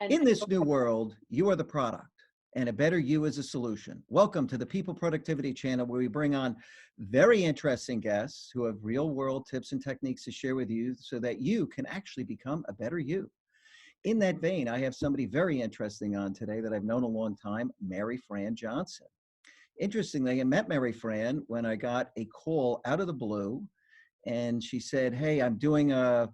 And In this new world, you are the product and a better you is a solution. Welcome to the People Productivity Channel, where we bring on very interesting guests who have real world tips and techniques to share with you so that you can actually become a better you. In that vein, I have somebody very interesting on today that I've known a long time, Maryfran Johnson. Interestingly, I met Maryfran when I got a call out of the blue, and she said, "Hey, I'm doing a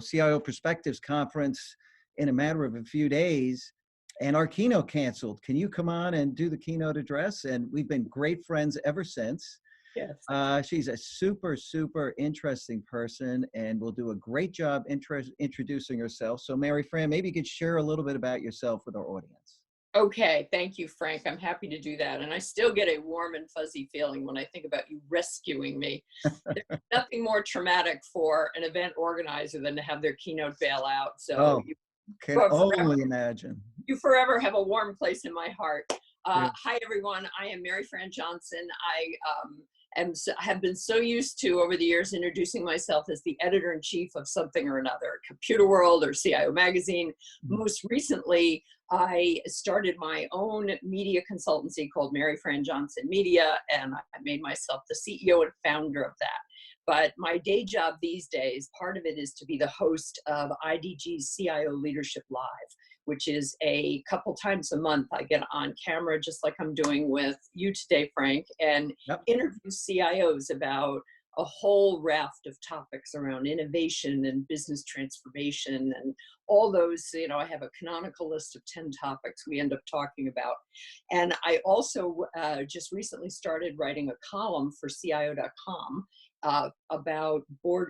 CIO Perspectives conference in a matter of a few days, and our keynote canceled. Can you come on and do the keynote address?" And we've been great friends ever since. yes. She's a super, super interesting person and will do a great job introducing herself. So, Mary Fran, maybe you could share a little bit about yourself with our audience. Okay. Thank you, Frank. I'm happy to do that. And I still get a warm and fuzzy feeling when I think about you rescuing me. There's nothing more traumatic for an event organizer than to have their keynote bail out. So Oh, you can forever, only imagine. you forever have a warm place in my heart. Yeah. Hi, everyone. I am Mary Fran Johnson. Have been so used to over the years introducing myself as the editor in chief of something or another, Computer World or CIO Magazine. Mhm. Most recently, I started my own media consultancy called Maryfran Johnson Media, and I made myself the CEO and founder of that. But my day job these days, part of it is to be the host of IDG's CIO Leadership Live, which is a couple times a month. I get on camera, just like I'm doing with you today, Frank, and Yep. interview CIOs about a whole raft of topics around innovation and business transformation and all those. I have a canonical list of 10 topics we end up talking about. And I also just recently started writing a column for CIO.com about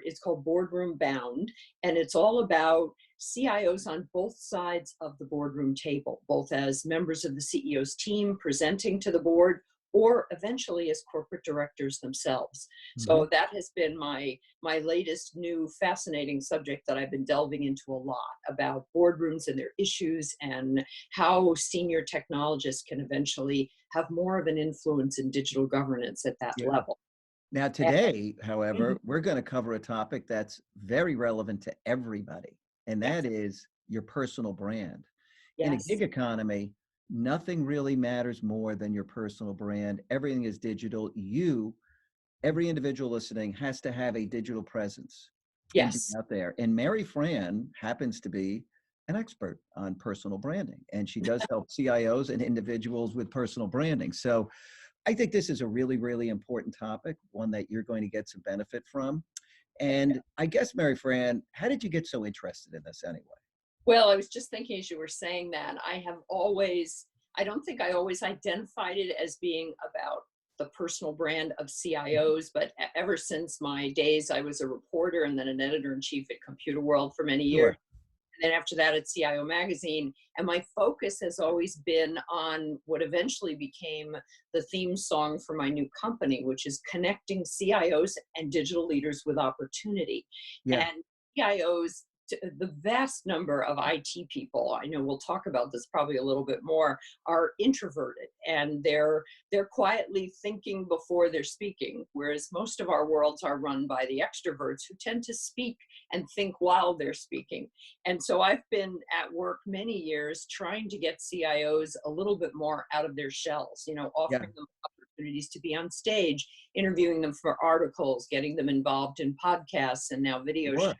it's called Boardroom Bound, and it's all about CIOs on both sides of the boardroom table, both as members of the CEO's team presenting to the board or eventually as corporate directors themselves. Mhm. So that has been my latest new fascinating subject that I've been delving into a lot, about boardrooms and their issues and how senior technologists can eventually have more of an influence in digital governance at that Yeah. level. Now, And- today, however, Mhm. we're going to cover a topic that's very relevant to everybody, and that Yes, is your personal brand. In a yes, gig economy, nothing really matters more than your personal brand. Everything is digital. Every individual listening, has to have a digital presence and be yes. out there. And Mary Fran happens to be an expert on personal branding, and she does help CIOs and individuals with personal branding. So I think this is a really, really important topic, one that you're going to get some benefit from. And I guess, Mary Fran, how did you get so interested in this anyway? Well, I was just thinking as you were saying that, I don't think I always identified it as being about the personal brand of CIOs, but ever since my days, I was a reporter and then an editor in chief at Computer World for many years. Sure. And then after that at CIO Magazine. And my focus has always been on what eventually became the theme song for my new company, which is connecting CIOs and digital leaders with opportunity. Yeah. And CIOs, the vast number of IT people, I know we'll talk about this probably a little bit more, are introverted, and they're quietly thinking before they're speaking, whereas most of our worlds are run by the extroverts who tend to speak and think while they're speaking. And so I've been at work many years trying to get CIOs a little bit more out of their shells, Yeah. offering them opportunities to be on stage, interviewing them for articles, getting them involved in podcasts and now video shows. Sure.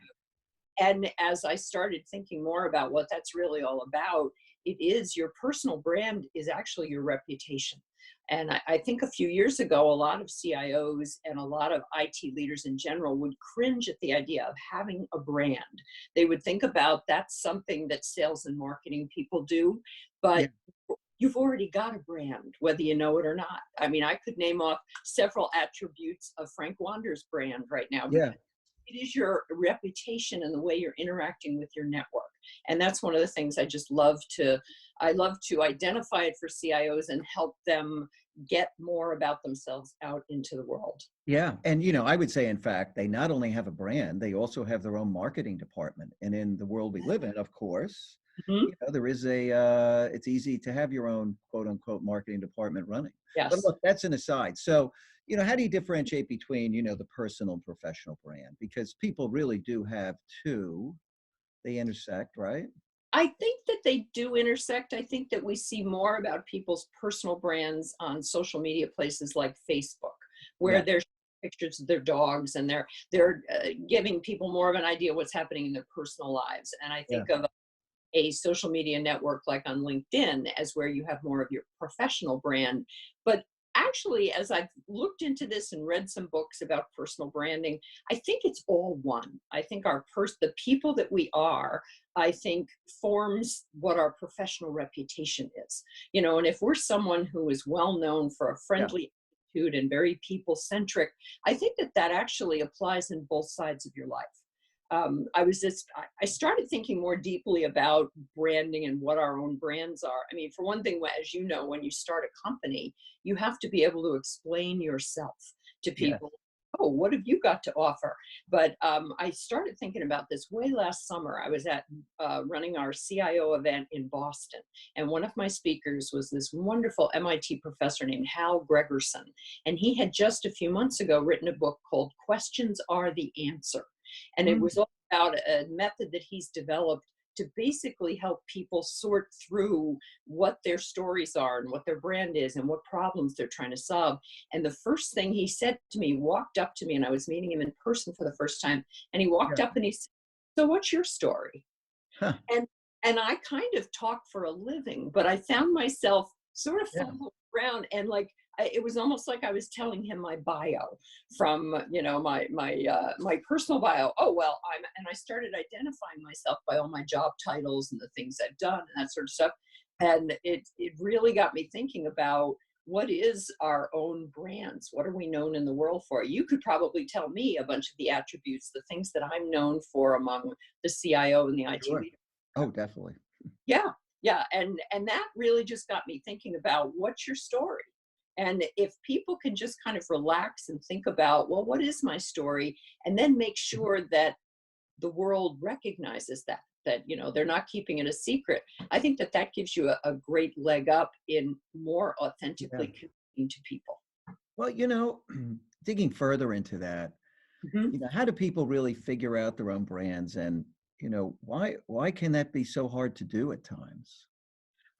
And as I started thinking more about what that's really all about, it is your personal brand is actually your reputation. And I think a few years ago, a lot of CIOs and a lot of IT leaders in general would cringe at the idea of having a brand. They would think about that's something that sales and marketing people do, Yeah. but you've already got a brand, whether you know it or not. I mean, I could name off several attributes of Frank Wander's brand right now Yeah. because it is your reputation and the way you're interacting with your network. And that's one of the things I love to identify it for CIOs and help them get more about themselves out into the world. Yeah. And, I would say, in fact, they not only have a brand, they also have their own marketing department. And in the world we live in, of course, Mhm. there is it's easy to have your own quote unquote marketing department running. But Yes. look, that's an aside. So, how do you differentiate between, the personal and professional brand? Because people really do have two, they intersect, right? I think that they do intersect. I think that we see more about people's personal brands on social media places like Facebook, where Yeah, they're pictures of their dogs and they're giving people more of an idea what's happening in their personal lives. And I yeah, think of a social media network like on LinkedIn as where you have more of your professional brand. But actually, as I've looked into this and read some books about personal branding, I think it's all one. I think the people that we are, I think forms what our professional reputation is. And if we're someone who is well known for a yeah, friendly attitude and very people centric, I think that that actually applies in both sides of your life. I started thinking more deeply about branding and what our own brands are. I mean, for one thing, as you know, when you start a company, you have to be able to explain yourself to yeah. people. Oh, what have you got to offer? But I started thinking about this way last summer. I was at running our CIO event in Boston, and one of my speakers was this wonderful MIT professor named Hal Gregerson. And he had just a few months ago written a book called Questions Are the Answer. And it Mm, was all about a method that he's developed to basically help people sort through what their stories are and what their brand is and what problems they're trying to solve. And the first thing he said to me, walked up to me, and I was meeting him in person for the first time, and he yeah. walked up and he said, "So what's your story?" Huh. And I kind of talk for a living, but I found myself sort of Yeah. following around and like it was almost like I was telling him my bio from my personal bio. Oh well, and I started identifying myself by all my job titles and the things I've done and that sort of stuff. And it really got me thinking about what is our own brands? What are we known in the world for? You could probably tell me a bunch of the attributes, the things that I'm known for among the CIO and the IT Sure. leader. Oh, definitely. Yeah, yeah, and that really just got me thinking about what's your story? And if people can just kind of relax and think about, well, what is my story? And then make Mhm. sure that the world recognizes that they're not keeping it a secret. I think that that gives you a great leg up in more Yeah. authentically connecting to people. Well, digging further into that, Mhm. how do people really figure out their own brands and, why can that be so hard to do at times?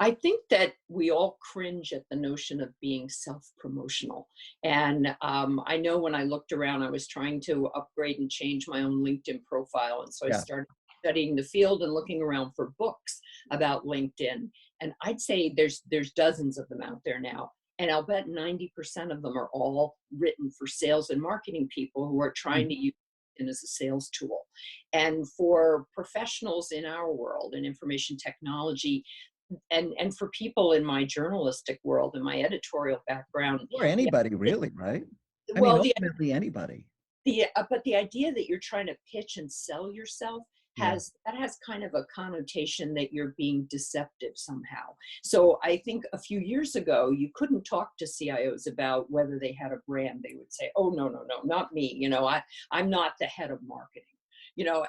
I think that we all cringe at the notion of being self-promotional. And I know when I looked around, I was trying to upgrade and change my own LinkedIn profile. And so I Yeah. started studying the field and looking around for books about LinkedIn. And I'd say there's dozens of them out there now. And I'll bet 90% of them are all written for sales and marketing people who are trying Mhm. to use it as a sales tool. And for professionals in our world in information technology, and for people in my journalistic world and my editorial background, Or the anybody idea, really, right? I mean, well, ultimately anybody. but the idea that you're trying to pitch and sell yourself Yeah. has kind of a connotation that you're being deceptive somehow. So I think a few years ago you couldn't talk to CIOs about whether they had a brand. They would say, "Oh no, no, no, not me. I'm not the head of marketing."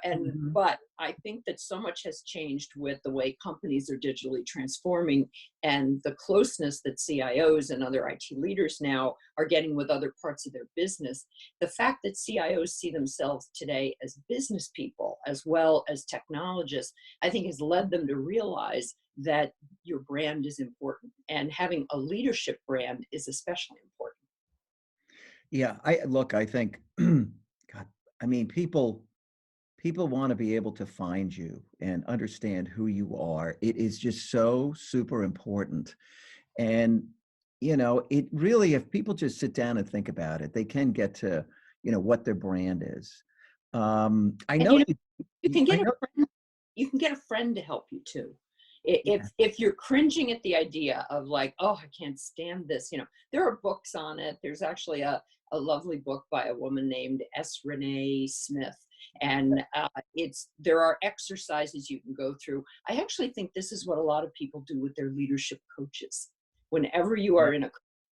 And Mhm. but I think that so much has changed with the way companies are digitally transforming and the closeness that CIOs and other IT leaders now are getting with other parts of their business. The fact that CIOs see themselves today as business people as well as technologists, I think has led them to realize that your brand is important and having a leadership brand is especially important. Yeah, I think, God, I mean, people wanna be able to find you and understand who you are. It is just so super important. And, it really, if people just sit down and think about it, they can get to, what their brand is. I And know you can I get a know. friend, you can get a friend to help you too. Yeah, If you're cringing at the idea of like, oh, I can't stand this, there are books on it. There's actually a lovely book by a woman named S. Renee Smith. And there are exercises you can go through. I actually think this is what a lot of people do with their leadership coaches. Whenever you yeah, are in a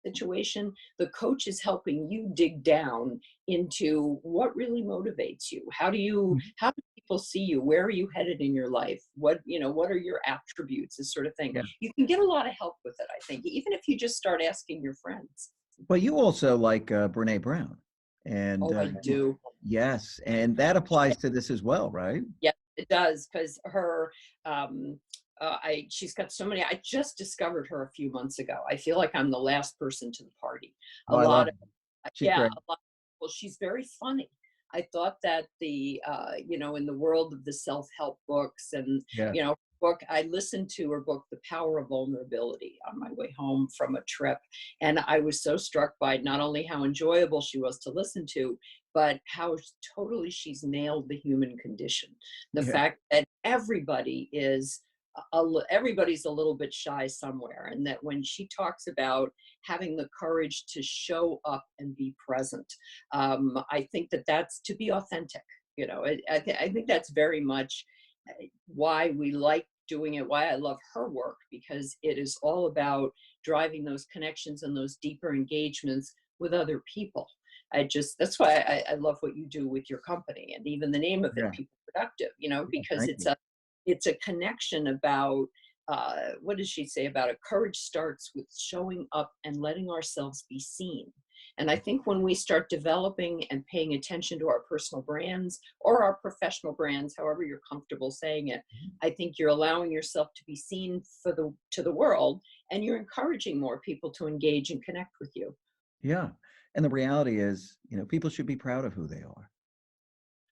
situation, the coach is helping you dig down into what really motivates you. mhm, How do people see you? Where are you headed in your life? What are your attributes? This sort of thing. yeah. You can get a lot of help with it, I think, even if you just start asking your friends. But you also like, Brené Brown, and, Oh, I do. yes, and that applies to this as well, right? Yeah, It does, because her, she's got so many. I just discovered her a few months ago. I feel like I'm the last person to the party. A Oh, I lot love of, it. She's yeah, great. a lot. Well, she's very funny. I thought that in the world of the self-help books and, Yeah. book, I listened to her book, The Power of Vulnerability, on my way home from a trip. And I was so struck by not only how enjoyable she was to listen to, but how totally she's nailed the human condition. The Yeah. fact that everybody's a little bit shy somewhere, and that when she talks about having the courage to show up and be present, I think that that's to be authentic. I think that's very much why we like doing it, why I love her work, because it is all about driving those connections and those deeper engagements with other people. That's why I love what you do with your company, and even the name of it, Yeah. People Productive, Yeah. because Thank you. it's a connection about, what does she say about it? Courage starts with showing up and letting ourselves be seen. And I think when we start developing and paying attention to our personal brands or our professional brands, however you're comfortable saying it, I think you're allowing yourself to be seen to the world, and you're encouraging more people to engage and connect with you. Yeah. And the reality is, people should be proud of who they are.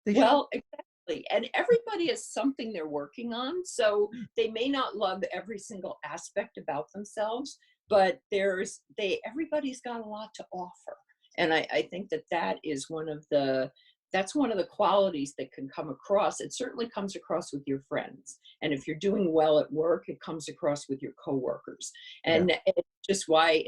They should. Well, exactly. And everybody has something they're working on. So they may not love every single aspect about themselves, but everybody's got a lot to offer. And I think that is that's one of the qualities that can come across. It certainly comes across with your friends. And if you're doing well at work, it comes across with your coworkers. Yeah. And it's why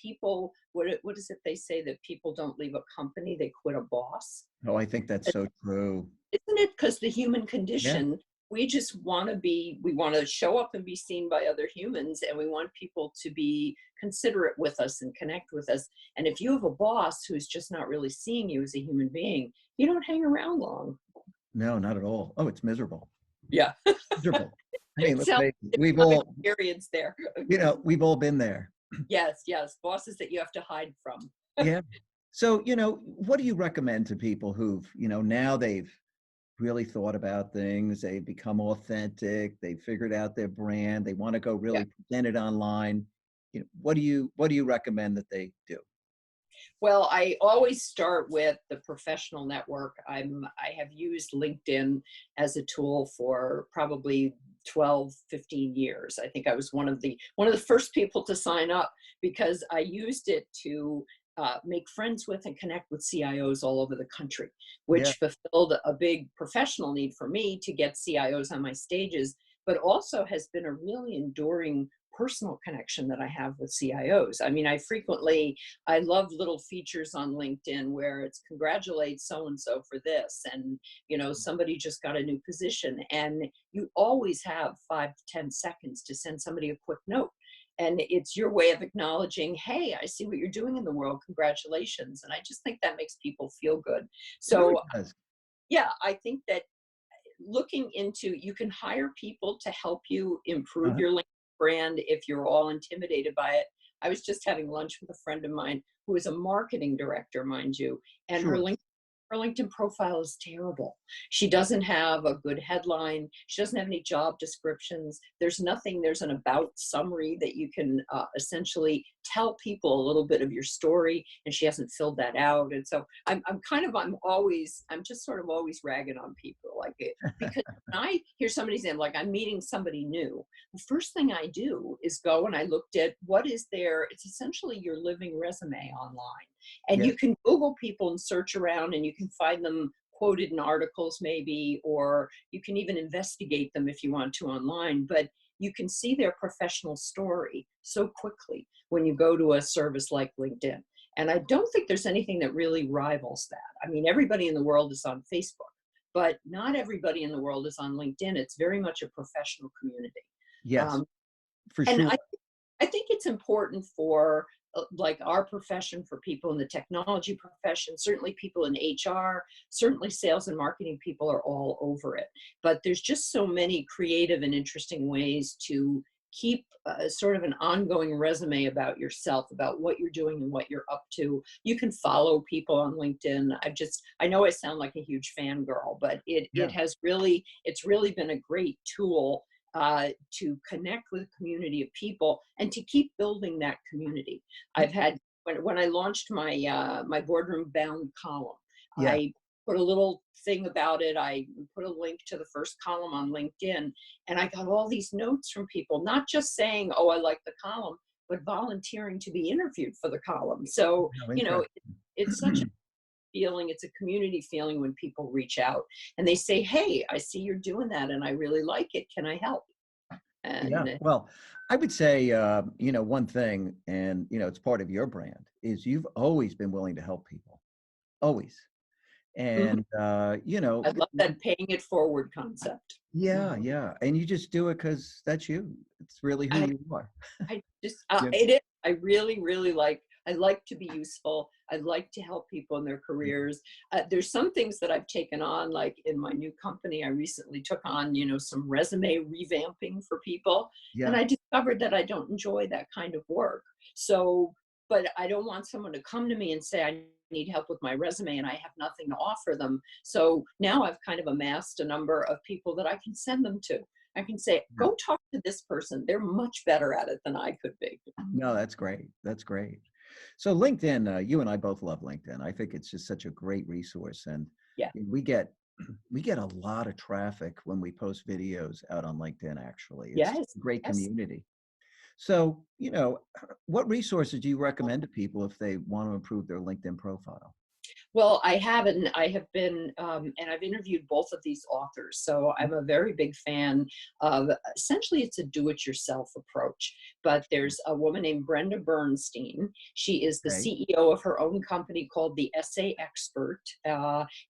people, what is it they say, that people don't leave a company, they quit a boss? Oh, I think that's so true. Isn't it? Because the human Yeah. condition, we want to show up and be seen by other humans, and we want people to be considerate with us and connect with us. And if you have a boss who's just not really seeing you as a human being, you don't hang around long. No, not at all. Oh, it's miserable. Yeah. Miserable. I mean, let's Sounds face it, like we've some all, experience there. we've all been there. Yes, yes. Bosses that you have to hide from. Yeah. So, what do you recommend to people who've, now they've really thought about things, they've become authentic, they've figured out their brand, they want to go Yeah. really present it online. What do you recommend that they do? Well, I always start with the professional network. I have used LinkedIn as a tool for probably 12, 15 years. I think I was one of the first people to sign up, because I used it to make friends with and connect with CIOs all over the country, Yeah. which fulfilled a big professional need for me to get CIOs on my stages, but also has been a really enduring personal connection that I have with CIOs. I mean, I love little features on LinkedIn where it's congratulate so and so for this, and somebody just got a new position, and you always have 5 to 10 seconds to send somebody a quick note. And it's your way of acknowledging, hey, I see what you're doing in the world. Congratulations. And I just think that makes people feel good. It really So, does. yeah, I think that you can hire people to help you improve Uh-huh. your LinkedIn brand if you're all intimidated by it. I was just having lunch with a friend of mine who is a marketing director, mind you, and Sure. her LinkedIn profile is terrible. She doesn't have a good headline. She doesn't have any job descriptions. There's nothing. There's an about summary that you can essentially tell people a little bit of your story, and she hasn't filled that out. And so I'm just sort of always ragging on people like it, because when I hear somebody's name, like I'm meeting somebody new, the first thing I do is go and I looked at it's essentially your living resume online. And Yeah. you can Google people and search around, and you can find them quoted in articles maybe, or you can even investigate them if you want to online. But you can see their professional story so quickly when you go to a service like LinkedIn. And I don't think there's anything that really rivals that. I mean, everybody in the world is on Facebook, but not everybody in the world is on LinkedIn. It's very much a professional community. Yes, Um, for and sure. I think it's important for like our profession, for people in the technology profession, certainly people in HR, certainly sales and marketing people are all over it. But there's just so many creative and interesting ways to keep sort of an ongoing resume about yourself, about what you're doing and what you're up to. You can follow people on LinkedIn. I know I sound like a huge fangirl, but Yeah. it's really been a great tool to connect with a community of people and to keep building that community. I've had, when I launched my boardroom bound column, Yeah. I put a little thing about it. I put a link to the first column on LinkedIn, and I got all these notes from people, not just saying, "Oh, I like the column," but volunteering to be interviewed for the column. So, No, you know, interesting. it's such a feeling, it's a community feeling when people reach out and they say, "Hey, I see you're doing that and I really like it. Can I help?" Yeah. And Well, I would say, one thing, and, it's part of your brand, is you've always been willing to help people, always. mhm, And, I love that paying it forward concept. yeah, Mhm. yeah. And you just do it because that's you. It's really who I you are. I just, Yeah. it is. I really, really I like to be useful. I like to help people in their Yeah. careers. There's some things that I've taken on, like in my new company, I recently took on, some resume revamping for people. And Yeah. I discovered that I don't enjoy that kind of work. So, but I don't want someone to come to me and say, I need help with my resume and I have nothing to offer them. So now I've kind of amassed a number of people that I can send them to. I can say, Yeah. go talk to this person. They're much better at it than I could be. No, that's great. That's great. So LinkedIn, you and I both love LinkedIn. I think it's just such a great resource, and Yeah. we get we get a lot of traffic when we post videos out on LinkedIn. Actually, it's Yes. a great Yes. community. So, what resources do you recommend to people if they want to improve their LinkedIn profile? Well, I haven't. I have been, and I've interviewed both of these authors. So I'm a very big fan of, essentially, it's a do it yourself approach. But there's a woman named Brenda Bernstein. She is the Okay. CEO of her own company called The Essay Expert.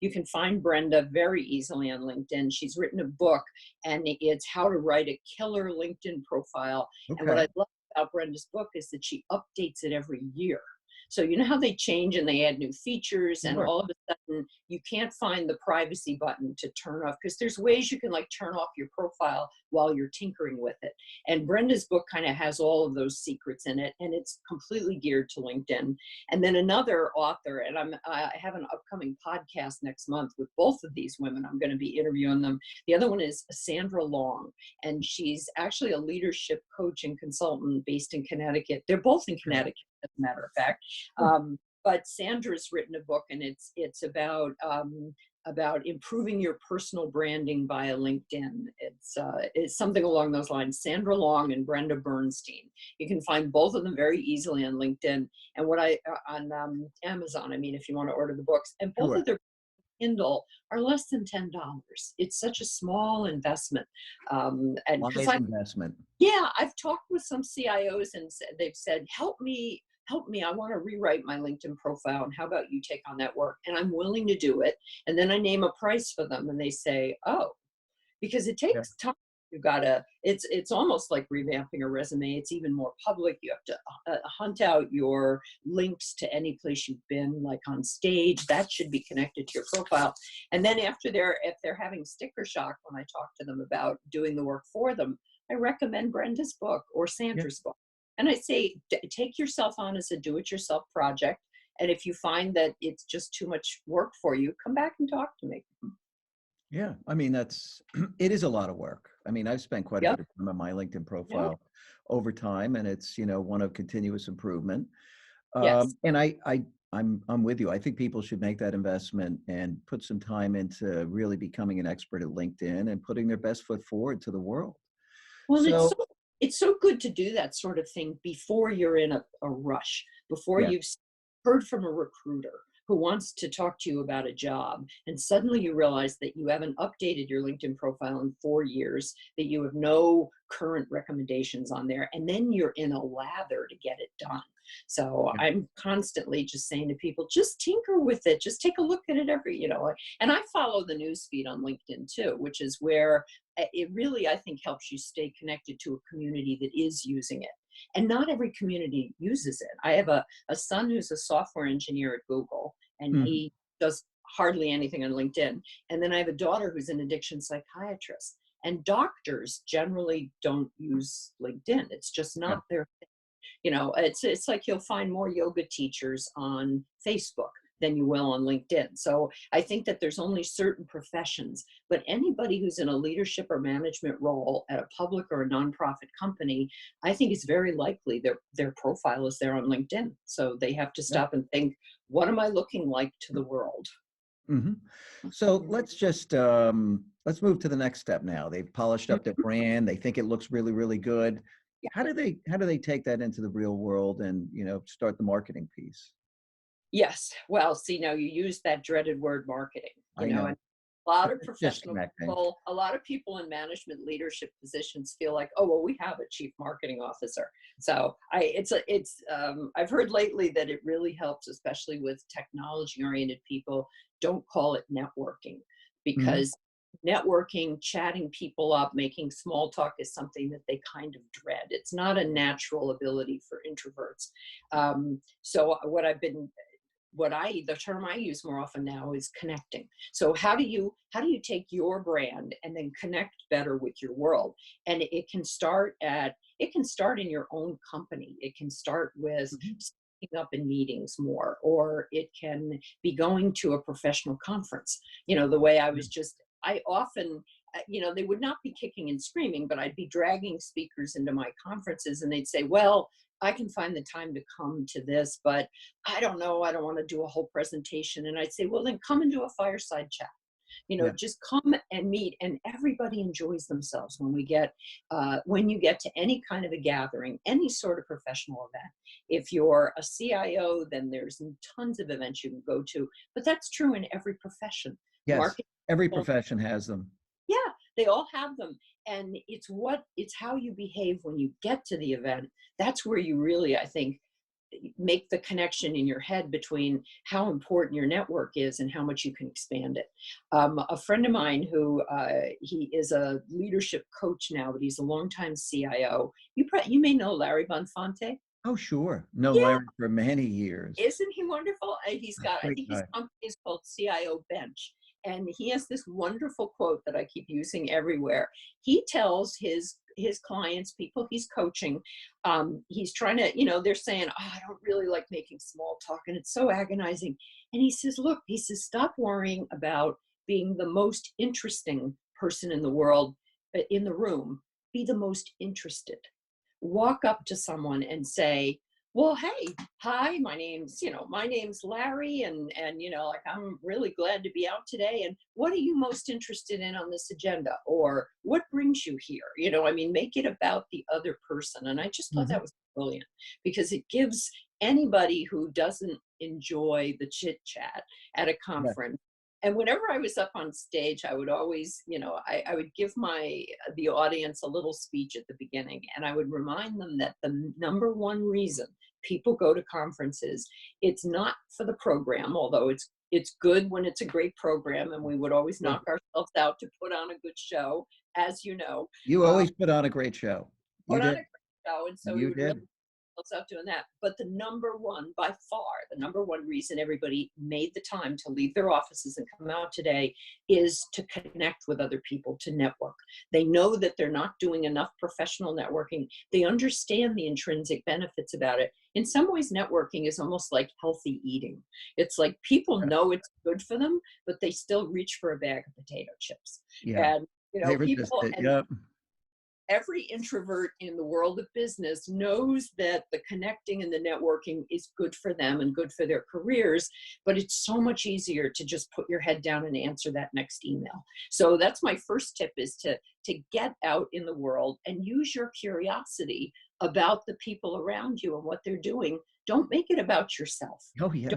You can find Brenda very easily on LinkedIn. She's written a book, and it's how to write a killer LinkedIn profile. And what Okay. I love about Brenda's book is that she updates it every year. So you know how they change and they add new features, and Sure. all of a sudden you can't find the privacy button to turn off, because there's ways you can like turn off your profile while you're tinkering with it. And Brenda's book kind of has all of those secrets in it, and it's completely geared to LinkedIn. And then another author, and I have an upcoming podcast next month with both of these women. I'm going to be interviewing them. The other one is Sandra Long, and she's actually a leadership coach and consultant based in Connecticut. They're both in Okay. Connecticut, as a matter of fact. Huh. But Sandra's written a book, and it's about improving your personal branding via LinkedIn. It's something along those lines. Sandra Long and Brenda Bernstein. You can find both of them very easily on LinkedIn, and what I on Amazon. I mean, if you want to order the books, and both Sure. of their Kindle are less than $10. It's such a small investment, and because Wise investment. I've talked with some CIOs and they've said, help me. I want to rewrite my LinkedIn profile. And how about you take on that work? And I'm willing to do it. And then I name a price for them and they say, oh, because it Yeah. takes time. You've got to, it's almost like revamping a resume. It's even more public. You have to hunt out your links to any place you've been, like on stage. That should be connected to your profile. And then if they're having sticker shock when I talk to them about doing the work for them, I recommend Brenda's book or Yeah. Sandra's book. And I say, take yourself on as a do-it-yourself project. And if you find that it's just too much work for you, come back and talk to me. Yeah, I mean, it is a lot of work. I mean, I've spent quite a Yep. bit of time on my LinkedIn Yeah. profile over time, and it's, one of continuous improvement. Yes. And I'm with you. I think people should make that investment and put some time into really becoming an expert at LinkedIn and putting their best foot forward to the world. Well, and So, it's so good to do that sort of thing before you're in a rush, before yeah, you've heard from a recruiter who wants to talk to you about a job, and suddenly you realize that you haven't updated your LinkedIn profile in 4 years, that you have no current recommendations on there, and then you're in a lather to get it done. So yeah, I'm constantly just saying to people, just tinker with it, just take a look at it and I follow the news feed on LinkedIn too, which is where it really, I think, helps you stay connected to a community that is using it. And not every community uses it. I have a son who's a software engineer at Google, and mhm, he does hardly anything on LinkedIn. And then I have a daughter who's an addiction psychiatrist. And doctors generally don't use LinkedIn. It's just Yeah. not their, it's like you'll find more yoga teachers on Facebook than you will on LinkedIn. So I think that there's only certain professions, but anybody who's in a leadership or management role at a public or a nonprofit company, I think it's very likely their profile is there on LinkedIn. So they have to Yeah. stop and think, what am I looking like to the world? Hmm. So let's move to the next step now. They've polished up their brand. They think it looks really, really good. How do they take that into the real world and, start the marketing piece? Yes. Well, see, now you use that dreaded word marketing, I know. and a lot of It's just professional connecting. people, a lot of people in management leadership positions feel like, oh, well, we have a chief marketing officer. So I've heard lately that it really helps, especially with technology oriented people, don't call it networking, Hmm. because networking, chatting people up, making small talk is something that they kind of dread. It's not a natural ability for introverts. So the term I use more often now is connecting. So how do you take your brand and then connect better with your world? And it can start in your own company. It can start with Hmm. speaking up in meetings more, or it can be going to a professional conference. The way I often, they would not be kicking and screaming, but I'd be dragging speakers into my conferences and they'd say, well, I can find the time to come to this, but I don't know, I don't want to do a whole presentation. And I'd say, well, then come and do a fireside chat. Yeah. Just come and meet, and everybody enjoys themselves when you get to any kind of a gathering, any sort of professional event. If you're a CIO, then there's tons of events you can go to, but that's true in every profession. Yes. Marketing, Every profession has them. yeah, they all have them. And it's how you behave when you get to the event. That's where you really, I think, make the connection in your head between how important your network is and how much you can expand it. A friend of mine he is a leadership coach now, but he's a longtime CIO. You may know Larry Bonfante. Oh, sure. Known Yeah, Larry for many years. isn't he wonderful? I Great think his guy. company is called CIO Bench. And he has this wonderful quote that I keep using everywhere. He tells his clients, people he's coaching, he's trying to, they're saying, oh, I don't really like making small talk and it's so agonizing. And he says, look, stop worrying about being the most interesting person in the world, in the room. Be the most interested. Walk up to someone and say, well, hey, hi, my name's Larry, and like, I'm really glad to be out today, and what are you most interested in on this agenda, or what brings you here? Make it about the other person. And I just thought Hmm. that was brilliant, because it gives anybody who doesn't enjoy the chit chat at a Yeah. conference. And whenever I was up on stage, I would always, I would give the audience a little speech at the beginning, and I would remind them that the number one reason people go to conferences, it's not for the program, although it's good when it's a great program, and we would always Well, knock ourselves out to put on a good show, as you know. you uh, always put on a great show. You put on a did. great show, and so we You would really did. out doing that. But by far, the number one reason everybody made the time to leave their offices and come out today is to connect with other people, to network. They know that they're not doing enough professional networking. They understand the intrinsic benefits about it. In some ways, networking is almost like healthy eating. It's like people Yeah. know it's good for them, but they still reach for a bag of potato chips. Yeah. And They resist people, it. and Yep. every introvert in the world of business knows that the connecting and the networking is good for them and good for their careers, but it's so much easier to just put your head down and answer that next email. So that's my first tip, is to get out in the world and use your curiosity about the people around you and what they're doing. Don't make it about yourself. Oh, yeah.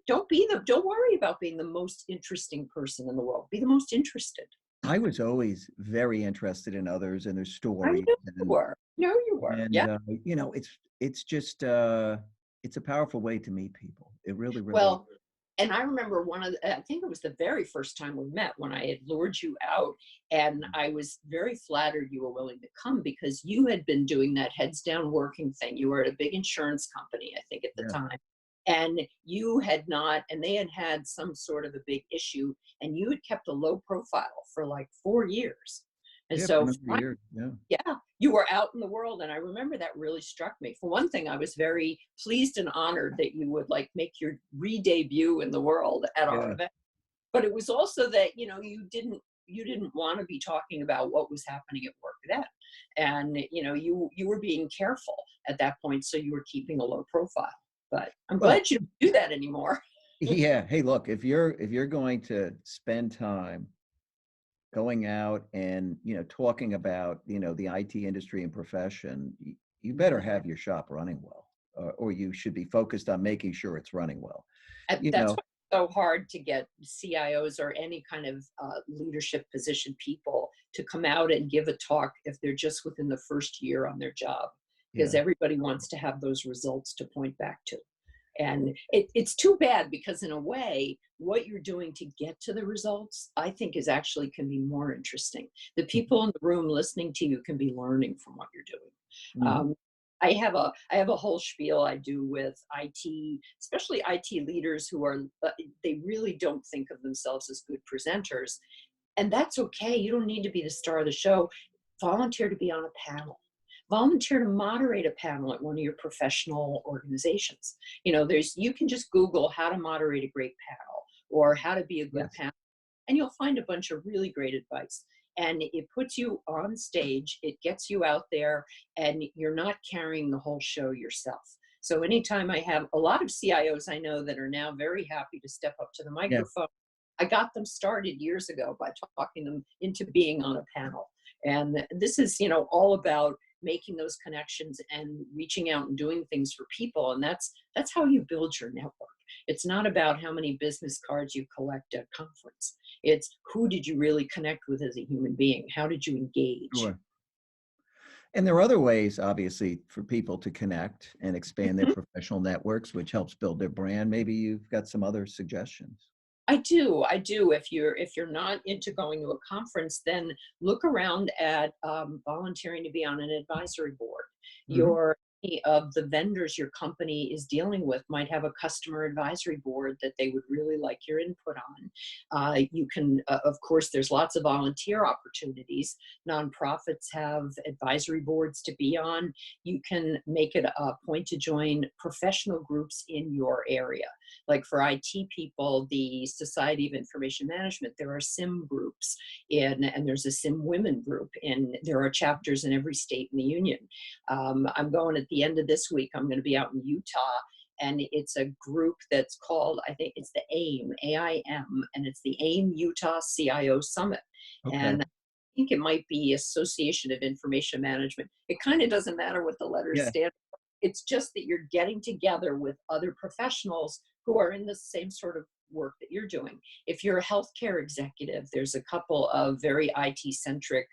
Don't worry about being the most interesting person in the world. Be the most interested. I was always very interested in others and their I know stories, you were. No, you were. and Yeah. it's just it's a powerful way to meet people. It really, really is. Well, and I remember I think it was the very first time we met, when I had lured you out, and I was very flattered you were willing to come, because you had been doing that heads down working thing. You were at a big insurance company, I think, at the Yeah. time. And you had not, and they had had some sort of a big issue, and you had kept a low profile for like 4 years. And Yeah, for a so number of years. Yeah. yeah, you were out in the world, and I remember that really struck me. For one thing, I was very pleased and honored that you would, like, make your re-debut in the world at our Yeah. event. But it was also that, you didn't wanna be talking about what was happening at work then. And, you were being careful at that point, so you were keeping a low profile. But I'm Well, glad you don't do that anymore. yeah. Hey, look, if you're going to spend time going out and, talking about, the IT industry and profession, you better Mhm. have your shop running well, or you should be focused on making sure it's running well. And You that's know, why it's so hard to get CIOs or any kind of leadership position people to come out and give a talk if they're just within the first year on their job, because yeah, everybody wants to have those results to point back to. And it's too bad because, in a way, what you're doing to get to the results, I think, is actually can be more interesting. The mhm, people in the room listening to you can be learning from what you're doing. mhm, Um, I have a whole spiel I do with IT, especially IT leaders who are they really don't think of themselves as good presenters, and that's okay. You don't need to be the star of the show. Volunteer to be on a panel. Volunteer to moderate a panel at one of your professional organizations. You can just Google how to moderate a great panel or how to be a good yes, panel, and you'll find a bunch of really great advice. And it puts you on stage, it gets you out there, and you're not carrying the whole show yourself. So anytime I have a lot of CIOs I know that are now very happy to step up to the yeah, microphone, I got them started years ago by talking them into being on a panel. And this is, all about making those connections and reaching out and doing things for people. And that's how you build your network. It's not about how many business cards you collect at conference. It's who did you really connect with as a human being? How did you engage? sure. And there are other ways, obviously, for people to connect and expand their Mhm. professional networks, which helps build their brand. Maybe you've got some other suggestions. I do. If you're not into going to a conference, then look around at volunteering to be on an advisory board. Mhm. Your Any of the vendors your company is dealing with might have a customer advisory board that they would really like your input on. You can, of course, there's lots of volunteer opportunities. Nonprofits have advisory boards to be on. You can make it a point to join professional groups in your area. Like for IT people, the Society of Information Management, there are SIM groups and there's a SIM women group, and there are chapters in every state in the union. I'm going at the end of this week, I'm going to be out in Utah, and it's a group that's called, I think it's the AIM, AIM, and it's the AIM Utah CIO Summit. Okay. And I think it might be Association of Information Management. It kind of doesn't matter what the letters Yeah. stand for. It's just that you're getting together with other professionals who are in the same sort of work that you're doing. If you're a healthcare executive, there's a couple of very IT centric,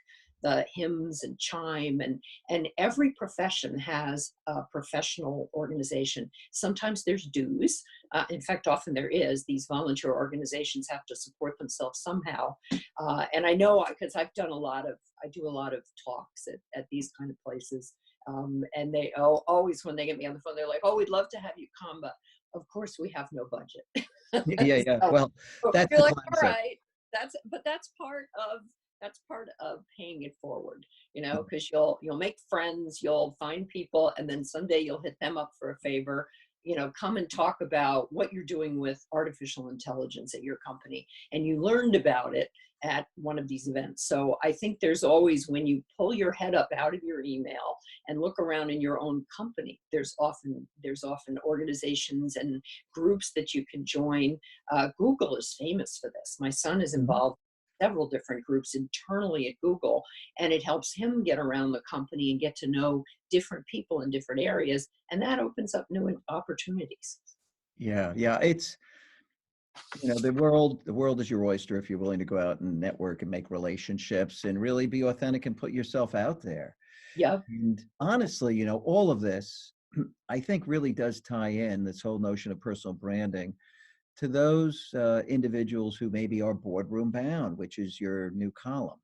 the hymns and chime, and every profession has a professional organization. Sometimes there's dues. In fact, often there is. These volunteer organizations have to support themselves somehow. And I know because I do a lot of talks at these kind of places. And they always, when they get me on the phone, they're like, "Oh, we'd love to have you come, but of course we have no budget." Yeah, yeah. So, Well, but that's we're the like, all classic. right, that's part of paying it forward, because you'll make friends, you'll find people, and then someday you'll hit them up for a favor. Come and talk about what you're doing with artificial intelligence at your company, and you learned about it at one of these events. So I think there's always, when you pull your head up out of your email and look around in your own company, there's often organizations and groups that you can join. Google is famous for this. My son is Mhm. involved in several different groups internally at Google, and it helps him get around the company and get to know different people in different areas, and that opens up new opportunities. Yeah, yeah. The world is your oyster if you're willing to go out and network and make relationships and really be authentic and put yourself out there. Yep. And honestly, all of this, I think really does tie in this whole notion of personal branding to those individuals who maybe are boardroom bound, which is your new column,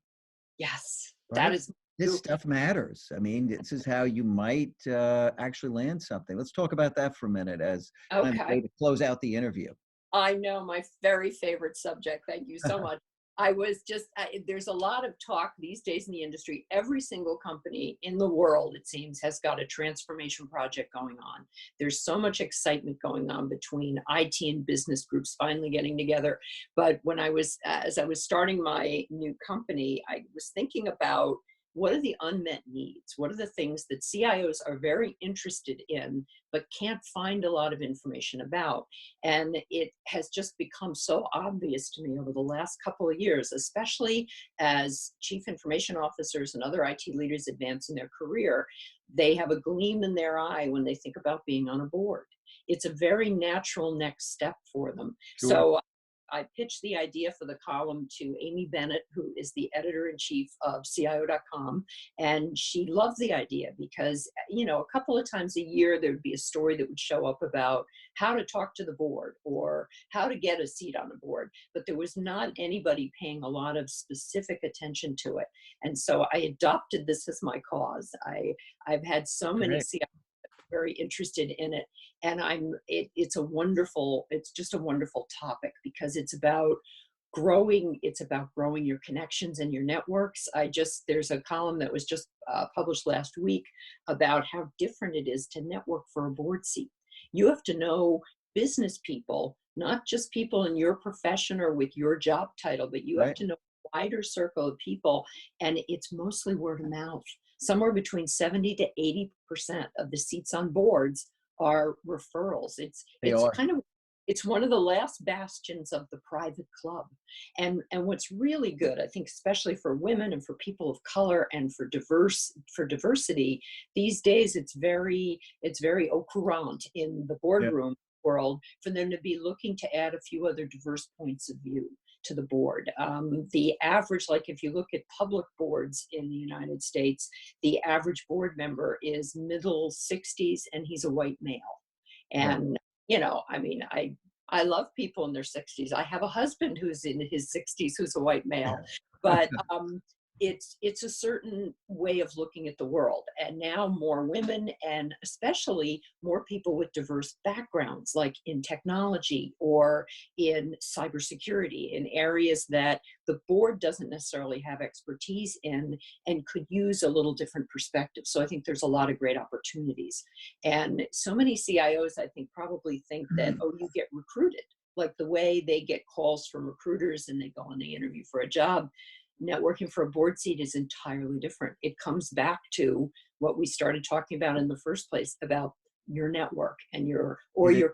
Yes, that right? is This true. stuff matters. I mean, this is how you might actually land something. Let's talk about that for a minute as kind of a Okay. way to close out the interview. I know, my very favorite subject. Thank you so much. I was just, there's a lot of talk these days in the industry. Every single company in the world, it seems, has got a transformation project going on. There's so much excitement going on between IT and business groups finally getting together. But when as I was starting my new company, I was thinking about what are the unmet needs? What are the things that CIOs are very interested in, but can't find a lot of information about? And it has just become so obvious to me over the last couple of years, especially as chief information officers and other IT leaders advance in their career, they have a gleam in their eye when they think about being on a board. It's a very natural next step for them. Sure. So I pitched the idea for the column to Amy Bennett, who is the editor-in-chief of CIO.com, and she loved the idea because, you know, a couple of times a year there would be a story that would show up about how to talk to the board or how to get a seat on the board, but there was not anybody paying a lot of specific attention to it. And so I adopted this as my cause. I've had so many Great. CIOs very interested in it, and it's just a wonderful topic because it's about growing your connections and your networks. There's a column that was just published last week about how different it is to network for a board seat. You have to know business people, not just people in your profession or with your job title, but you have Right. to know a wider circle of people, and it's mostly word of mouth. Somewhere between 70 to 80% of the seats on boards are referrals. They It's are. kind of it's one of the last bastions of the private club. And what's really good, I think, especially for women and for people of color and for diversity, these days it's very au courant in the Yeah. boardroom world for them to be looking to add a few other diverse points of view to the board. The average, like if you look at public boards in the United States, the average board member is middle 60s and he's a white male. Right. And, you know, I mean, I love people in their 60s. I have a husband who's in his 60s who's a white male, but it's a certain way of looking at the world. And now more women and especially more people with diverse backgrounds, like in technology or in cybersecurity, in areas that the board doesn't necessarily have expertise in and could use a little different perspective. So I think there's a lot of great opportunities. And so many CIOs, I think, probably think that, oh, you get recruited. Like the way they get calls from recruiters and they go and they interview for a job, networking for a board seat is entirely different. It comes back to what we started talking about in the first place about your network and It is.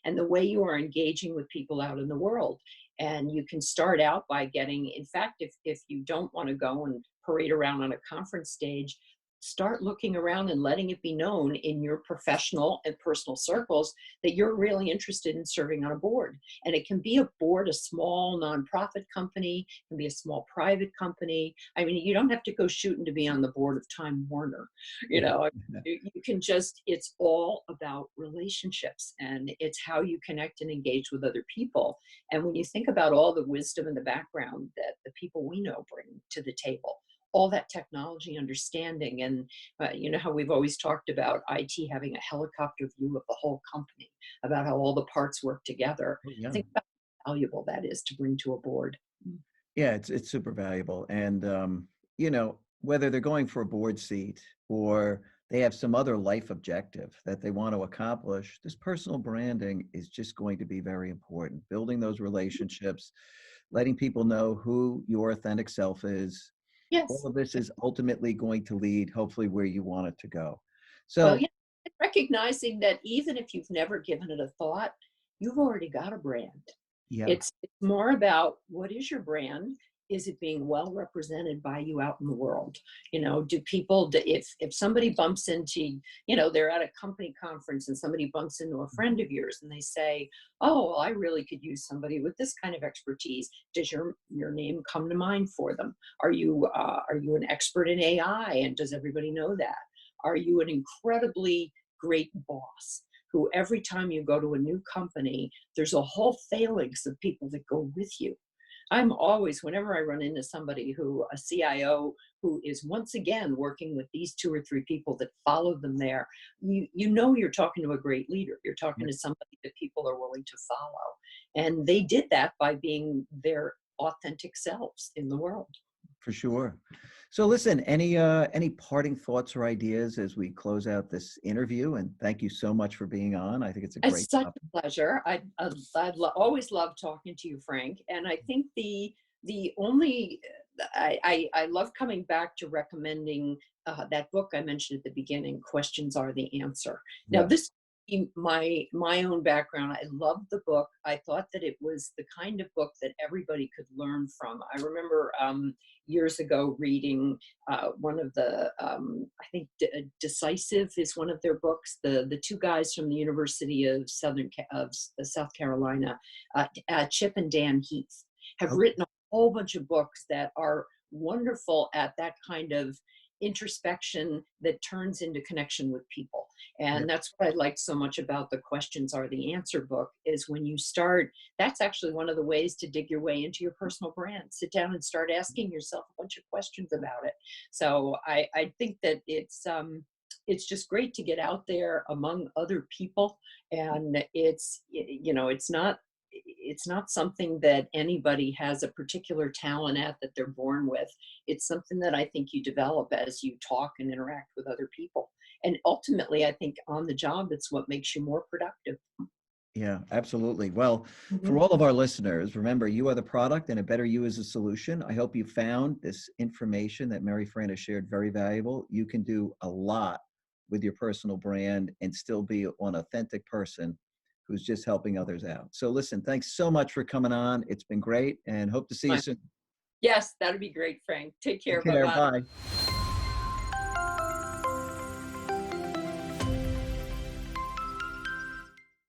and the way you are engaging with people out in the world. And you can start out by getting, in fact, if you don't want to go and parade around on a conference stage, start looking around and letting it be known in your professional and personal circles that you're really interested in serving on a board. And it can be a board, a small nonprofit company, it can be a small private company. I mean, you don't have to go shooting to be on the board of Time Warner, you know. You can just, it's all about relationships and it's how you connect and engage with other people. And when you think about all the wisdom and the background that the people we know bring to the table, all that technology understanding, and you know how we've always talked about IT having a helicopter view of the whole company, about how all the parts work together. Oh, yeah. Think about how valuable that is to bring to a board. Yeah, it's super valuable. And you know, whether they're going for a board seat or they have some other life objective that they want to accomplish, this personal branding is just going to be very important. Building those relationships, letting people know who your authentic self is. All Yes. of this is ultimately going to lead, hopefully, where you want it to go. Well, So, yeah, recognizing that even if you've never given it a thought, you've already got a brand. yeah, It's more about what is your brand? Is it being well represented by you out in the world? You know, if somebody bumps into, you know, they're at a company conference and somebody bumps into a friend of yours and they say, "Oh, well, I really could use somebody with this kind of expertise." Does your name come to mind for them? Are you an expert in AI and does everybody know that? Are you an incredibly great boss who every time you go to a new company, there's a whole phalanx of people that go with you? I'm always, whenever I run into somebody a CIO who is once again working with these two or three people that followed them there, you know you're talking to a great leader. You're talking yeah, to somebody that people are willing to follow. And they did that by being their authentic selves in the world. For sure. So listen, any parting thoughts or ideas as we close out this interview? And thank you so much for being on. I think it's a great It's such topic. a pleasure. Always love talking to you, Frank. And I think the only I love coming back to recommending that book I mentioned at the beginning. Questions are the answer. Now, Yeah. this my own background. I loved the book. I thought that it was the kind of book that everybody could learn from. I remember years ago reading one of the I think Decisive is one of their books. The two guys from the University of South Carolina, Chip and Dan Heath, have Okay. written a whole bunch of books that are wonderful at that kind of introspection that turns into connection with people. Yeah. And that's what I liked so much about the Questions Are the Answer book, is when you start, that's actually one of the ways to dig your way into your personal brand. Sit down and start asking yourself a bunch of questions about it. So I think that it's just great to get out there among other people. And it's not something that anybody has a particular talent at that they're born with. It's something that I think you develop as you talk and interact with other people. And ultimately, I think on the job, it's what makes you more productive. Yeah, absolutely. Well, for Mhm. all of our listeners, remember, you are the product and a better you is a solution. I hope you found this information that Maryfran has shared very valuable. You can do a lot with your personal brand and still be an authentic person who's just helping others out. So listen, thanks so much for coming on. It's been great and hope to see you Fine. soon. Yes, that'd be great, Frank. Take Take care. Bye care. bye. Bye.